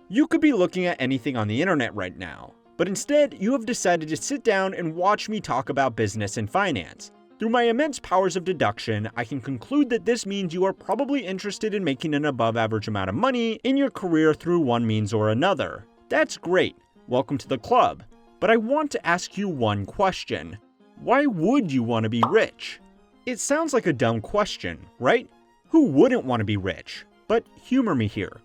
You could be looking at anything on the internet right now, but instead you have decided to sit down and watch me talk about business and finance. Through my immense powers of deduction, I can conclude that this means you are probably interested in making an above average amount of money in your career through one means or another. That's great. Welcome to the club. But I want to ask you one question. Why would you want to be rich? It sounds like a dumb question, right? Who wouldn't want to be rich? But humor me here.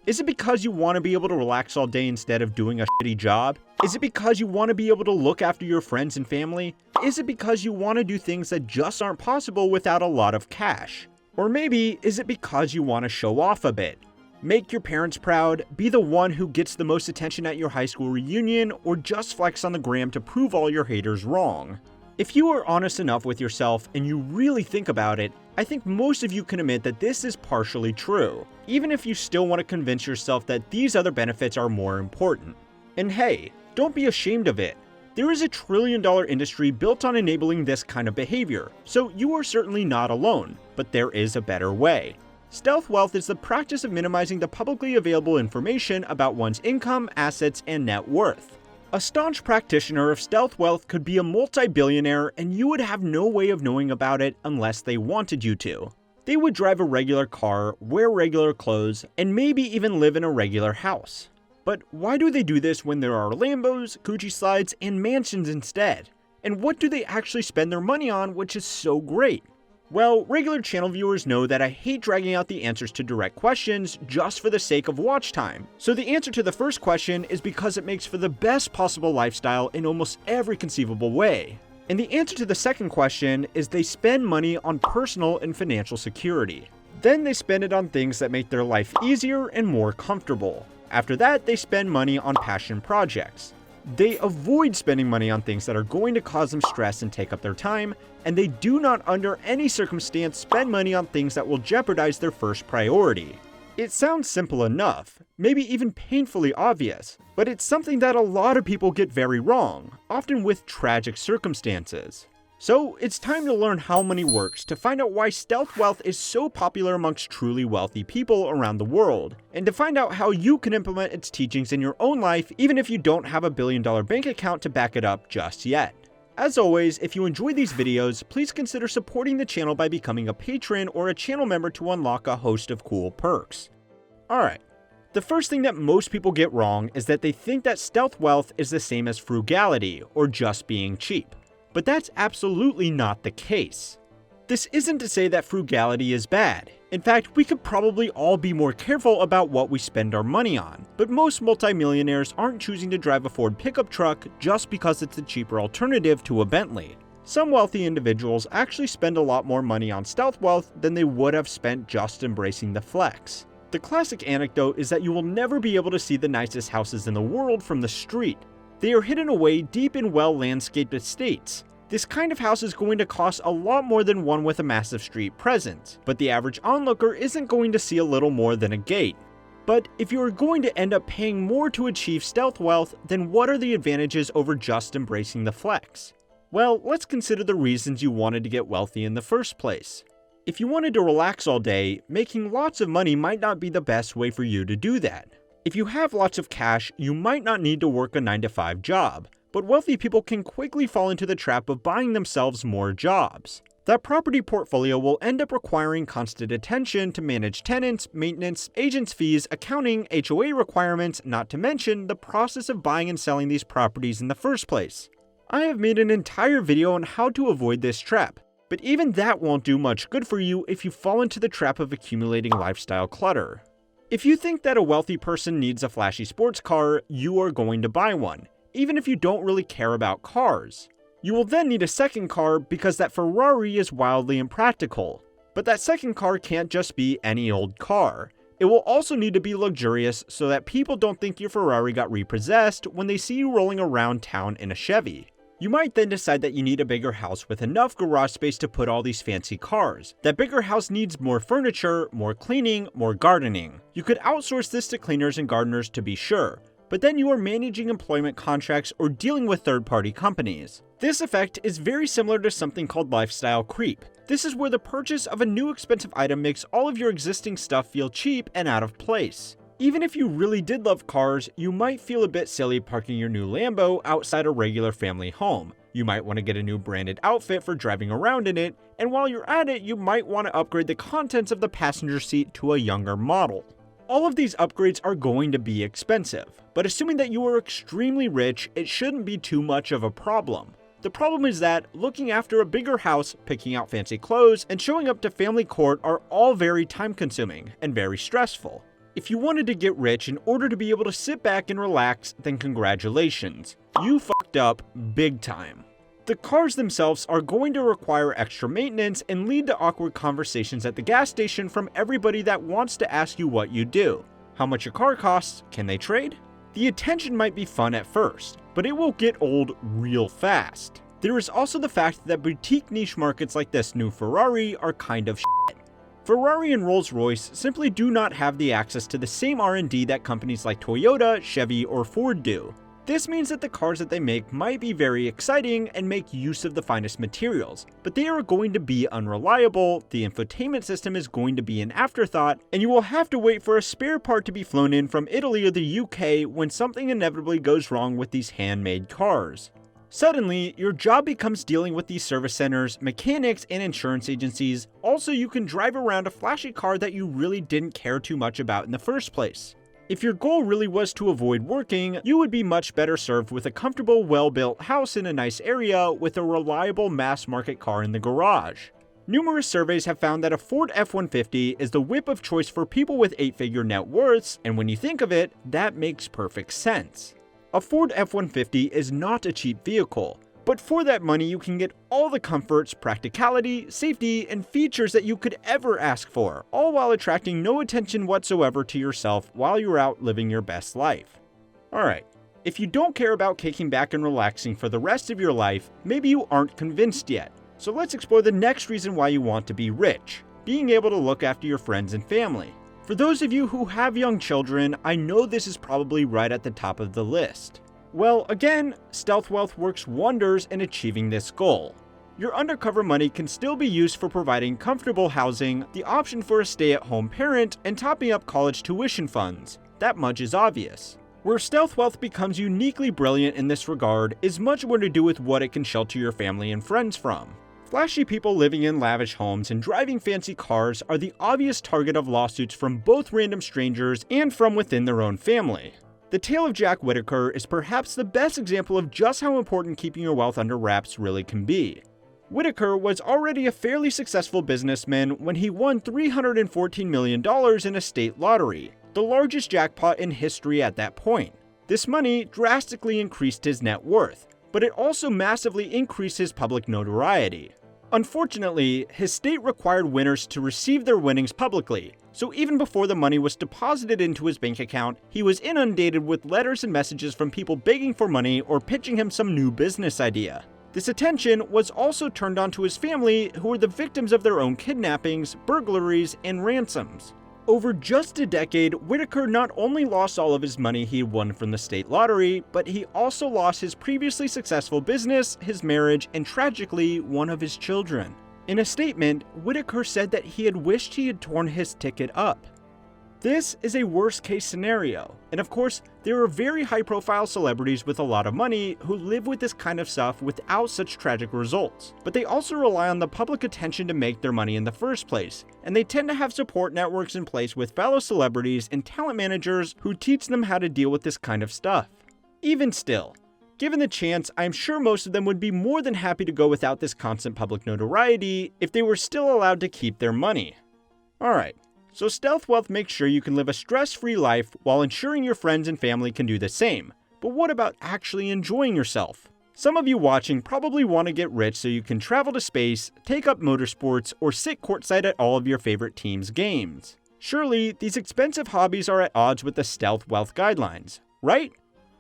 Is it because you want to be able to relax all day instead of doing a shitty job? Is it because you want to be able to look after your friends and family? Is it because you want to do things that just aren't possible without a lot of cash? Or maybe, is it because you want to show off a bit? Make your parents proud, be the one who gets the most attention at your high school reunion, or just flex on the gram to prove all your haters wrong? If you are honest enough with yourself and you really think about it, I think most of you can admit that this is partially true, even if you still want to convince yourself that these other benefits are more important. And hey, don't be ashamed of it. There is a $1 trillion industry built on enabling this kind of behavior, so you are certainly not alone, but there is a better way. Stealth wealth is the practice of minimizing the publicly available information about one's income, assets, and net worth. A staunch practitioner of stealth wealth could be a multi-billionaire and you would have no way of knowing about it unless they wanted you to. They would drive a regular car, wear regular clothes, and maybe even live in a regular house. But why do they do this when there are Lambos, Gucci slides, and mansions instead? And what do they actually spend their money on, which is so great? Well, regular channel viewers know that I hate dragging out the answers to direct questions just for the sake of watch time. So the answer to the first question is because it makes for the best possible lifestyle in almost every conceivable way. And the answer to the second question is they spend money on personal and financial security. Then they spend it on things that make their life easier and more comfortable. After that, they spend money on passion projects. They avoid spending money on things that are going to cause them stress and take up their time, and they do not under any circumstance spend money on things that will jeopardize their first priority. It sounds simple enough, maybe even painfully obvious, but it's something that a lot of people get very wrong, often with tragic circumstances. So it's time to learn how money works to find out why stealth wealth is so popular amongst truly wealthy people around the world, and to find out how you can implement its teachings in your own life even if you don't have a billion-dollar bank account to back it up just yet. As always, if you enjoy these videos, please consider supporting the channel by becoming a patron or a channel member to unlock a host of cool perks. Alright, the first thing that most people get wrong is that they think that stealth wealth is the same as frugality, or just being cheap. But that's absolutely not the case. This isn't to say that frugality is bad. In fact, we could probably all be more careful about what we spend our money on, but most multimillionaires aren't choosing to drive a Ford pickup truck just because it's a cheaper alternative to a Bentley. Some wealthy individuals actually spend a lot more money on stealth wealth than they would have spent just embracing the flex. The classic anecdote is that you will never be able to see the nicest houses in the world from the street. They are hidden away deep in well-landscaped estates. This kind of house is going to cost a lot more than one with a massive street presence, but the average onlooker isn't going to see a little more than a gate. But if you are going to end up paying more to achieve stealth wealth, then what are the advantages over just embracing the flex? Well, let's consider the reasons you wanted to get wealthy in the first place. If you wanted to relax all day, making lots of money might not be the best way for you to do that. If you have lots of cash, you might not need to work a 9-to-5 job, but wealthy people can quickly fall into the trap of buying themselves more jobs. That property portfolio will end up requiring constant attention to manage tenants, maintenance, agents' fees, accounting, HOA requirements, not to mention the process of buying and selling these properties in the first place. I have made an entire video on how to avoid this trap, but even that won't do much good for you if you fall into the trap of accumulating lifestyle clutter. If you think that a wealthy person needs a flashy sports car, you are going to buy one, even if you don't really care about cars. You will then need a second car because that Ferrari is wildly impractical. But that second car can't just be any old car. It will also need to be luxurious so that people don't think your Ferrari got repossessed when they see you rolling around town in a Chevy. You might then decide that you need a bigger house with enough garage space to put all these fancy cars. That bigger house needs more furniture, more cleaning, more gardening. You could outsource this to cleaners and gardeners to be sure, but then you are managing employment contracts or dealing with third-party companies. This effect is very similar to something called lifestyle creep. This is where the purchase of a new expensive item makes all of your existing stuff feel cheap and out of place. Even if you really did love cars, you might feel a bit silly parking your new Lambo outside a regular family home. You might want to get a new branded outfit for driving around in it, and while you're at it, you might want to upgrade the contents of the passenger seat to a younger model. All of these upgrades are going to be expensive, but assuming that you are extremely rich, it shouldn't be too much of a problem. The problem is that looking after a bigger house, picking out fancy clothes, and showing up to family court are all very time-consuming and very stressful. If you wanted to get rich in order to be able to sit back and relax, then congratulations. You fucked up big time. The cars themselves are going to require extra maintenance and lead to awkward conversations at the gas station from everybody that wants to ask you what you do. How much your car costs, can they trade? The attention might be fun at first, but it will get old real fast. There is also the fact that boutique niche markets like this new Ferrari are kind of shit. Ferrari and Rolls-Royce simply do not have the access to the same R&D that companies like Toyota, Chevy, or Ford do. This means that the cars that they make might be very exciting and make use of the finest materials, but they are going to be unreliable, the infotainment system is going to be an afterthought, and you will have to wait for a spare part to be flown in from Italy or the UK when something inevitably goes wrong with these handmade cars. Suddenly, your job becomes dealing with these service centers, mechanics, and insurance agencies. Also, you can drive around a flashy car that you really didn't care too much about in the first place. If your goal really was to avoid working, you would be much better served with a comfortable, well-built house in a nice area with a reliable mass-market car in the garage. Numerous surveys have found that a Ford F-150 is the whip of choice for people with 8-figure net worths, and when you think of it, that makes perfect sense. A Ford F-150 is not a cheap vehicle, but for that money you can get all the comforts, practicality, safety, and features that you could ever ask for, all while attracting no attention whatsoever to yourself while you're out living your best life. Alright, if you don't care about kicking back and relaxing for the rest of your life, maybe you aren't convinced yet. So let's explore the next reason why you want to be rich: being able to look after your friends and family. For those of you who have young children, I know this is probably right at the top of the list. Well, again, stealth wealth works wonders in achieving this goal. Your undercover money can still be used for providing comfortable housing, the option for a stay-at-home parent, and topping up college tuition funds. That much is obvious. Where stealth wealth becomes uniquely brilliant in this regard is much more to do with what it can shelter your family and friends from. Flashy people living in lavish homes and driving fancy cars are the obvious target of lawsuits from both random strangers and from within their own family. The tale of Jack Whittaker is perhaps the best example of just how important keeping your wealth under wraps really can be. Whittaker was already a fairly successful businessman when he won $314 million in a state lottery, the largest jackpot in history at that point. This money drastically increased his net worth, but it also massively increased his public notoriety. Unfortunately, his state required winners to receive their winnings publicly, so even before the money was deposited into his bank account, he was inundated with letters and messages from people begging for money or pitching him some new business idea. This attention was also turned on to his family, who were the victims of their own kidnappings, burglaries, and ransoms. Over just a decade, Whittaker not only lost all of his money he won from the state lottery, but he also lost his previously successful business, his marriage, and tragically, one of his children. In a statement, Whittaker said that he had wished he had torn his ticket up. This is a worst-case scenario, and of course, there are very high-profile celebrities with a lot of money who live with this kind of stuff without such tragic results, but they also rely on the public attention to make their money in the first place, and they tend to have support networks in place with fellow celebrities and talent managers who teach them how to deal with this kind of stuff. Even still, given the chance, I'm sure most of them would be more than happy to go without this constant public notoriety if they were still allowed to keep their money. Alright. So stealth wealth makes sure you can live a stress-free life while ensuring your friends and family can do the same. But what about actually enjoying yourself? Some of you watching probably want to get rich so you can travel to space, take up motorsports, or sit courtside at all of your favorite teams' games. Surely, these expensive hobbies are at odds with the stealth wealth guidelines, right?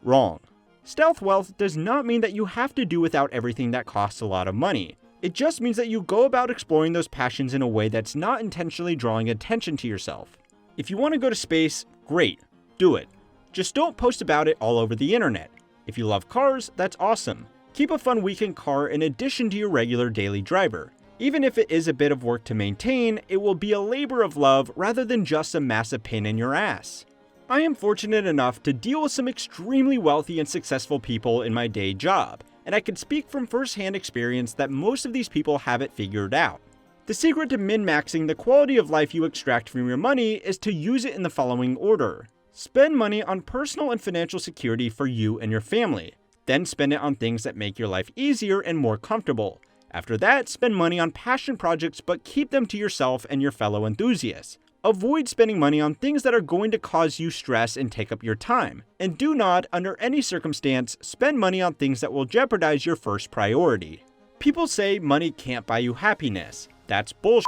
Wrong. Stealth wealth does not mean that you have to do without everything that costs a lot of money. It just means that you go about exploring those passions in a way that's not intentionally drawing attention to yourself. If you want to go to space, great, do it. Just don't post about it all over the internet. If you love cars, that's awesome. Keep a fun weekend car in addition to your regular daily driver. Even if it is a bit of work to maintain, it will be a labor of love rather than just a massive pain in your ass. I am fortunate enough to deal with some extremely wealthy and successful people in my day job, and I can speak from first-hand experience that most of these people have it figured out. The secret to min-maxing the quality of life you extract from your money is to use it in the following order. Spend money on personal and financial security for you and your family. Then spend it on things that make your life easier and more comfortable. After that, spend money on passion projects, but keep them to yourself and your fellow enthusiasts. Avoid spending money on things that are going to cause you stress and take up your time. And do not, under any circumstance, spend money on things that will jeopardize your first priority. People say money can't buy you happiness. That's bullshit.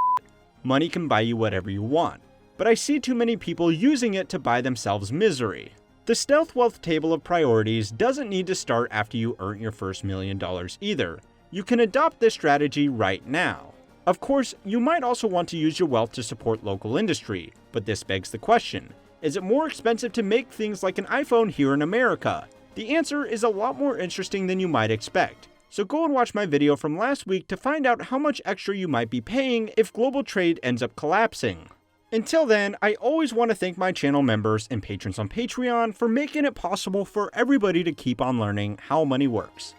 Money can buy you whatever you want. But I see too many people using it to buy themselves misery. The stealth wealth table of priorities doesn't need to start after you earn your first $1 million either. You can adopt this strategy right now. Of course, you might also want to use your wealth to support local industry, but this begs the question, is it more expensive to make things like an iPhone here in America? The answer is a lot more interesting than you might expect. So go and watch my video from last week to find out how much extra you might be paying if global trade ends up collapsing. Until then, I always want to thank my channel members and patrons on Patreon for making it possible for everybody to keep on learning how money works.